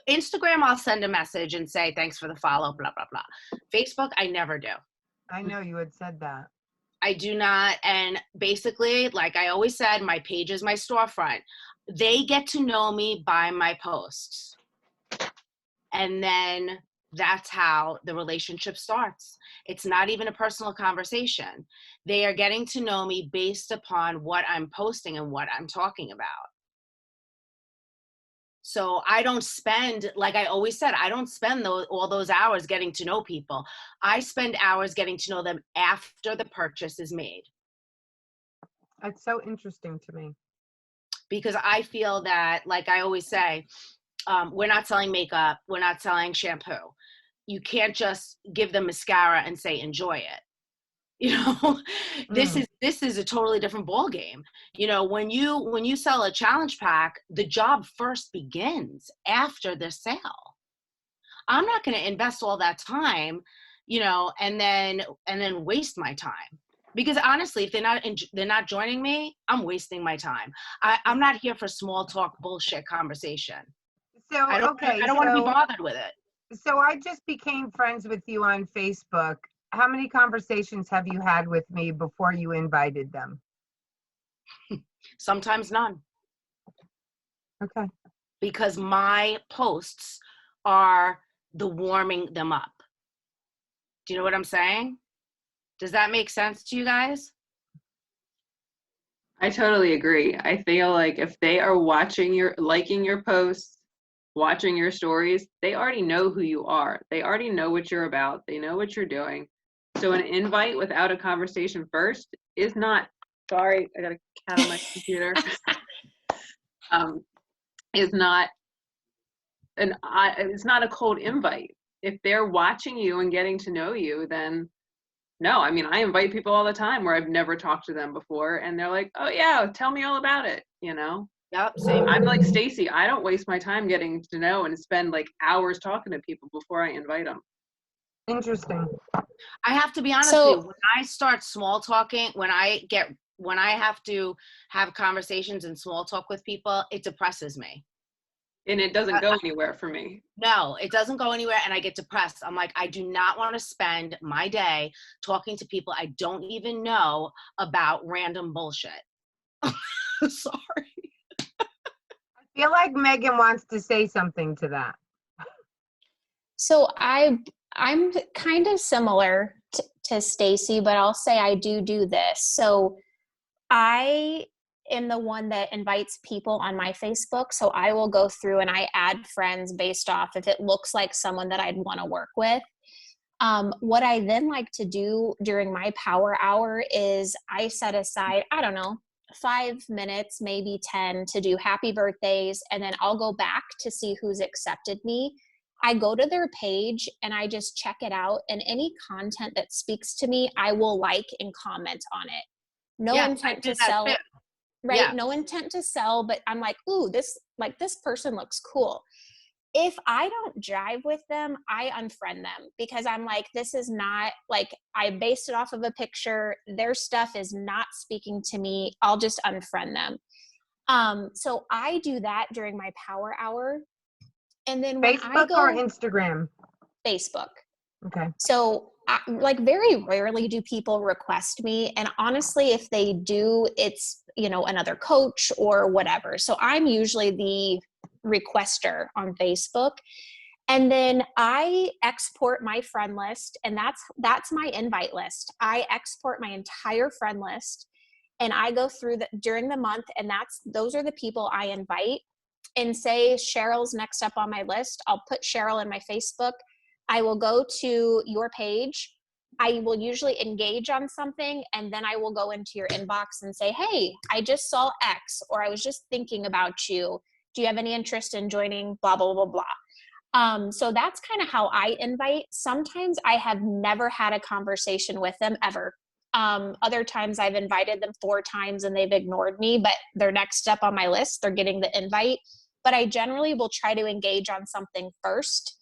Instagram, I'll send a message and say, thanks for the follow, blah, blah, blah. Facebook, I never do. I know you had said that. I do not. And basically, like I always said, my page is my storefront. They get to know me by my posts. And then that's how the relationship starts. It's not even a personal conversation. They are getting to know me based upon what I'm posting and what I'm talking about. So I don't spend, like I always said, I don't spend all those hours getting to know people. I spend hours getting to know them after the purchase is made. That's so interesting to me. Because I feel that, like I always say, we're not selling makeup, we're not selling shampoo. You can't just give them mascara and say, enjoy it. You know, this is a totally different ball game. You know, when you sell a challenge pack, the job first begins after the sale. I'm not going to invest all that time, you know, and then waste my time. Because honestly, if they're not joining me, I'm wasting my time. I'm not here for small talk bullshit conversation. So I don't want to be bothered with it. So I just became friends with you on Facebook. How many conversations have you had with me before you invited them? Sometimes none. Okay. Because my posts are the warming them up. Do you know what I'm saying? Does that make sense to you guys? I totally agree. I feel like if they are liking your posts, watching your stories, they already know who you are. They already know what you're about. They know what you're doing. So an invite without a conversation first is not, sorry, I got a cat on my computer, is not it's not a cold invite. If they're watching you and getting to know you, then no. I mean, I invite people all the time where I've never talked to them before, and they're like, oh yeah, tell me all about it, you know? Yep, same. I'm like Stacy. I don't waste my time getting to know and spend like hours talking to people before I invite them. Interesting. I have to be honest with you, when I start small talking, when I have to have conversations and small talk with people, it depresses me. And it doesn't go anywhere for me. No, it doesn't go anywhere, and I get depressed. I'm like, I do not want to spend my day talking to people I don't even know about random bullshit. Sorry. I feel like Megan wants to say something to that. So I'm kind of similar to Stacy, but I'll say I do this. So I am the one that invites people on my Facebook. So I will go through and I add friends based off if it looks like someone that I'd want to work with. What I then like to do during my power hour is I set aside, I don't know, 5 minutes, maybe 10 to do happy birthdays. And then I'll go back to see who's accepted me. I go to their page and I just check it out. And any content that speaks to me, I will like and comment on it. No intent to sell. Right. Yeah. No intent to sell, but I'm like, ooh, this person looks cool. If I don't jive with them, I unfriend them because I'm like, this is not like, I based it off of a picture. Their stuff is not speaking to me. I'll just unfriend them. So I do that during my power hour. And then when Facebook or Instagram? Facebook. Okay. So like very rarely do people request me. And honestly, if they do, it's, you know, another coach or whatever. So I'm usually the requester on Facebook. And then I export my friend list, and that's my invite list. I export my entire friend list and I go through during the month, and those are the people I invite. And say Cheryl's next up on my list, I'll put Cheryl in my Facebook. I will go to your page. I will usually engage on something, and then I will go into your inbox and say, hey, I just saw X, or I was just thinking about you. Do you have any interest in joining blah, blah, blah, blah. So that's kind of how I invite. Sometimes I have never had a conversation with them ever. Other times I've invited them 4 times and they've ignored me, but they're next up on my list. They're getting the invite. But I generally will try to engage on something first.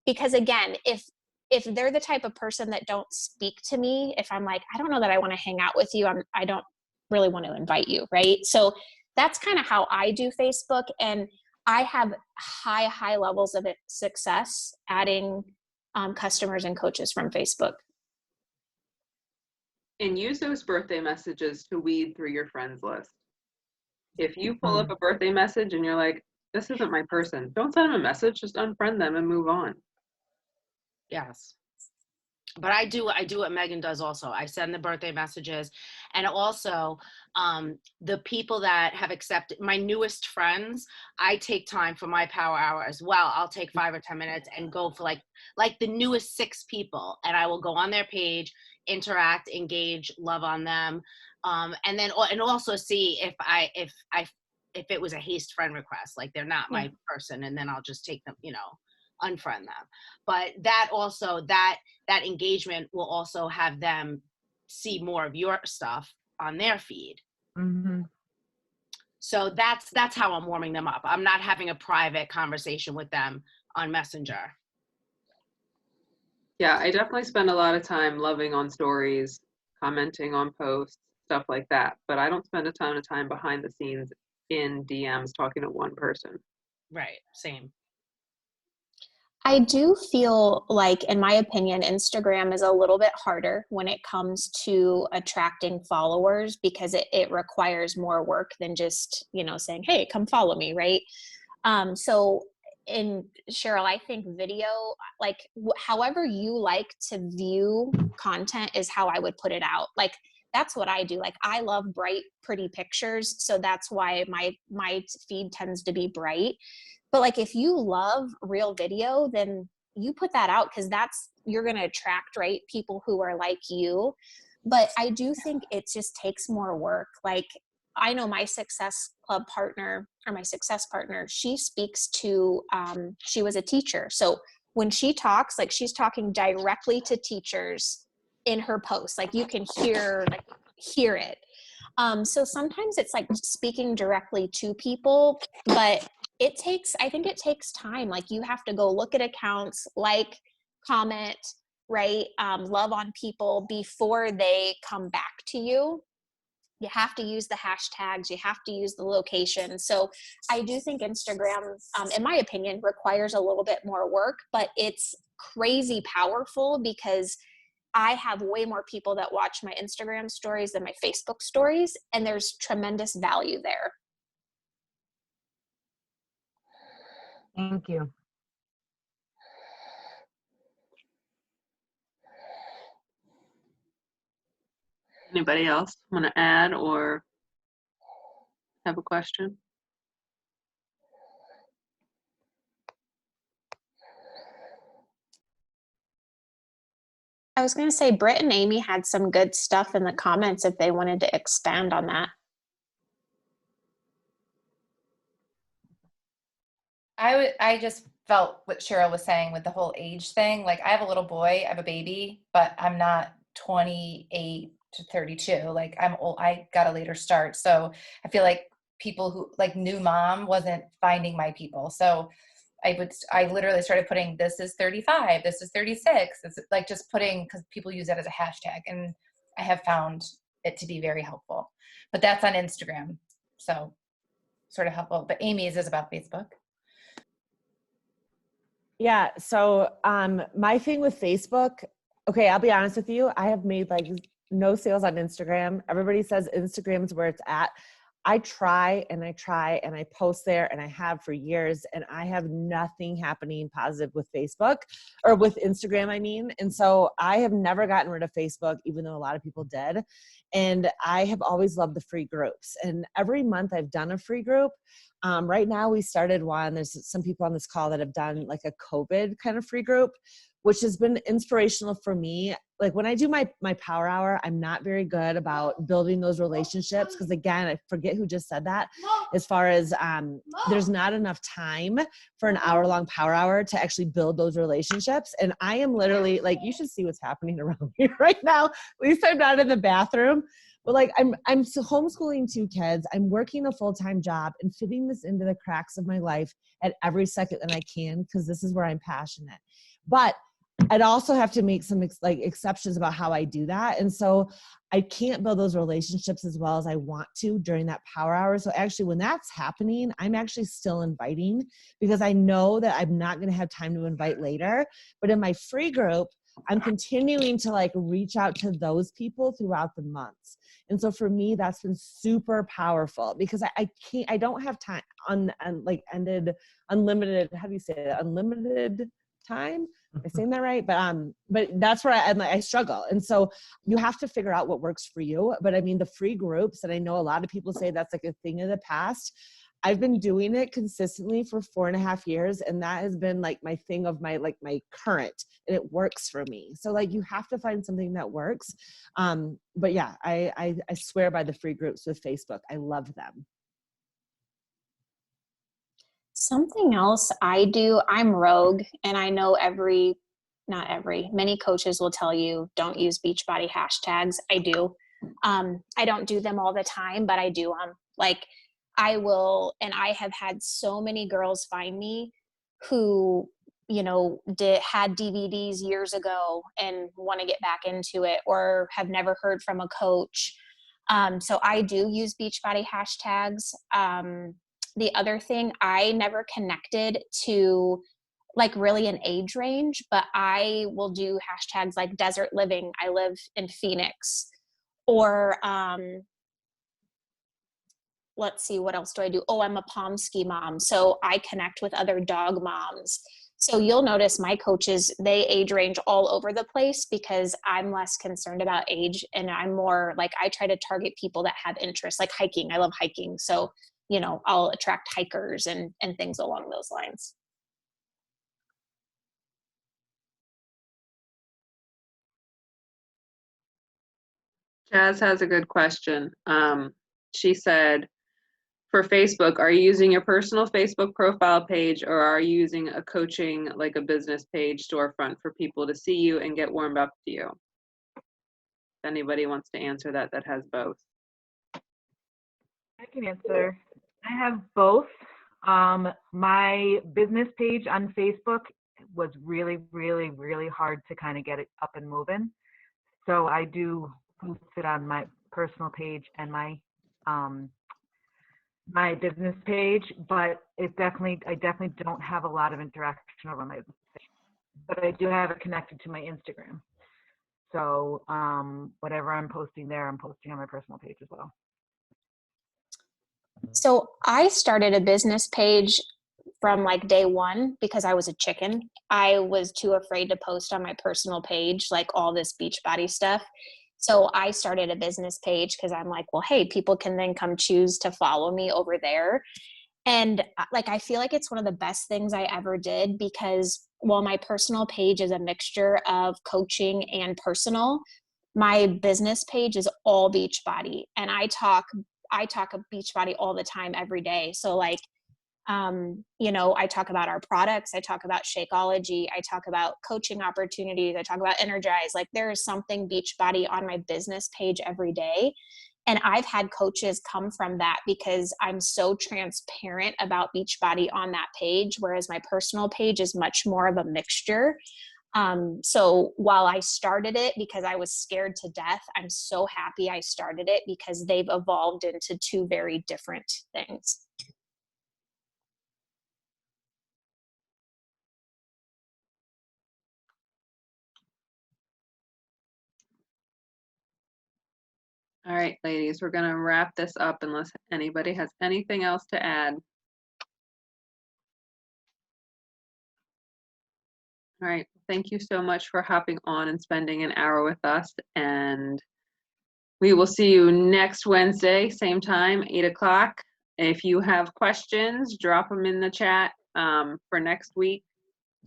Because again, if they're the type of person that don't speak to me, if I'm like, I don't know that I want to hang out with you, I don't really want to invite you, right? So that's kind of how I do Facebook. And I have high levels of success adding customers and coaches from Facebook. And use those birthday messages to weed through your friends list. If you pull up a birthday message and you're like, this isn't my person, don't send them a message, just unfriend them and move on. Yes. But I do what Megan does also. I send the birthday messages, and also the people that have accepted, my newest friends, I take time for my power hour as well. I'll take 5 or 10 minutes and go for like the newest 6 people, and I will go on their page, interact, engage, love on them, and then and also see if it was a haste friend request, like they're not my person, and then I'll just take them, unfriend them. But that also, that engagement will also have them see more of your stuff on their feed. Mm-hmm. So that's how I'm warming them up. I'm not having a private conversation with them on Messenger. Yeah, I definitely spend a lot of time loving on stories, commenting on posts, stuff like that. But I don't spend a ton of time behind the scenes in DMs talking to one person. Right, same. I do feel like, in my opinion, Instagram is a little bit harder when it comes to attracting followers because it requires more work than just, saying, hey, come follow me, right? So and Cheryl, I think video, like however you like to view content is how I would put it out. Like that's what I do. Like I love bright, pretty pictures. So that's why my feed tends to be bright. But like if you love real video, then you put that out because you're going to attract, right, people who are like you. But I do think it just takes more work. Like I know my Success Club partner, or my success partner, she speaks to, she was a teacher. So when she talks, like she's talking directly to teachers in her posts, like you can hear it. So sometimes it's like speaking directly to people, but I think it takes time. Like you have to go look at accounts, like, comment, right? Love on people before they come back to you. You have to use the hashtags, you have to use the location. So I do think Instagram, in my opinion, requires a little bit more work, but it's crazy powerful because I have way more people that watch my Instagram stories than my Facebook stories, and there's tremendous value there. Thank you. Anybody else want to add or have a question? I was going to say, Britt and Amy had some good stuff in the comments if they wanted to expand on that. I just felt what Cheryl was saying with the whole age thing. Like I have a little boy, I have a baby, but I'm not 28 to 32. Like I'm old, I got a later start. So I feel like people who like new mom wasn't finding my people. So I literally started putting, this is 35, this is 36. It's like just putting, because people use that as a hashtag, and I have found it to be very helpful. But that's on Instagram. So sort of helpful. But Amy's is about Facebook. Yeah. So my thing with Facebook, okay, I'll be honest with you. I have made like no sales on Instagram. Everybody says Instagram is where it's at. I try and I post there, and I have for years, and I have nothing happening positive with Facebook or with Instagram, I mean. And so I have never gotten rid of Facebook, even though a lot of people did. And I have always loved the free groups. And every month I've done a free group. Right now we started one. There's some people on this call that have done like a COVID kind of free group, which has been inspirational for me. Like when I do my power hour, I'm not very good about building those relationships. Cause again, I forget who just said that, as far as there's not enough time for an hour-long power hour to actually build those relationships. And I am literally like, you should see what's happening around me right now. At least I'm not in the bathroom. But like I'm so homeschooling 2 kids. I'm working a full-time job and fitting this into the cracks of my life at every second that I can, because this is where I'm passionate. But I'd also have to make some exceptions about how I do that. And so I can't build those relationships as well as I want to during that power hour. So actually when that's happening, I'm actually still inviting, because I know that I'm not going to have time to invite later. But in my free group, I'm continuing to like reach out to those people throughout the months. And so for me, that's been super powerful, because I don't have time unlimited, how do you say that? Unlimited time? Am I saying that right? But that's where I struggle. And so you have to figure out what works for you. But I mean, the free groups, and I know a lot of people say that's like a thing of the past. I've been doing it consistently for 4.5 years. And that has been like my thing of my current, and it works for me. So like, you have to find something that works. But yeah, I swear by the free groups with Facebook. I love them. Something else I do, I'm rogue, and I know many coaches will tell you don't use Beachbody hashtags. I do. I don't do them all the time, but I do them. Like I will, and I have had so many girls find me who, had DVDs years ago and want to get back into it, or have never heard from a coach. So I do use Beachbody hashtags. The other thing, I never connected to like really an age range, but I will do hashtags like desert living. I live in Phoenix, or let's see, what else do I do? Oh, I'm a Pomsky mom. So I connect with other dog moms. So you'll notice my coaches, they age range all over the place because I'm less concerned about age, and I'm more like, I try to target people that have interests, like hiking. I love hiking. So, you know, I'll attract hikers and things along those lines. Jazz has a good question. She said, for Facebook, are you using your personal Facebook profile page, or are you using a coaching, like a business page storefront for people to see you and get warmed up to you? If anybody wants to answer that, that has both. I can answer. I have both. My business page on Facebook was really, really, really hard to kind of get it up and moving. So I do post it on my personal page and my my business page, but I definitely don't have a lot of interaction over my business page. But I do have it connected to my Instagram. So whatever I'm posting there, I'm posting on my personal page as well. So I started a business page from like day one because I was a chicken. I was too afraid to post on my personal page, like all this Beachbody stuff. So I started a business page because I'm like, well, hey, people can then come choose to follow me over there. And like, I feel like it's one of the best things I ever did because while my personal page is a mixture of coaching and personal, my business page is all Beachbody. And I talk of Beachbody all the time, every day. So like, you know, I talk about our products, I talk about Shakeology, I talk about coaching opportunities, I talk about Energize. Like there is something Beachbody on my business page every day. And I've had coaches come from that because I'm so transparent about Beachbody on that page, whereas my personal page is much more of a mixture. So while I started it because I was scared to death, I'm so happy I started it because they've evolved into two very different things. All right, ladies, we're gonna wrap this up unless anybody has anything else to add. All right, thank you so much for hopping on and spending an hour with us. And we will see you next Wednesday, same time, 8 o'clock. If you have questions, drop them in the chat for next week.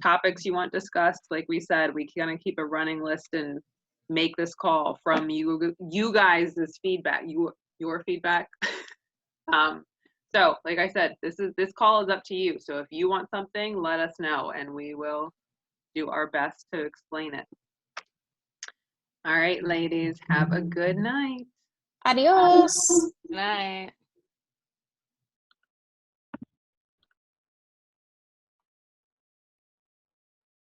Topics you want discussed, like we said, we gonna keep a running list and make this call from you guys' feedback, your feedback. So like I said, this call is up to you. So if you want something, let us know and we will do our best to explain it. All right, ladies, have a good night. Adios. Good night.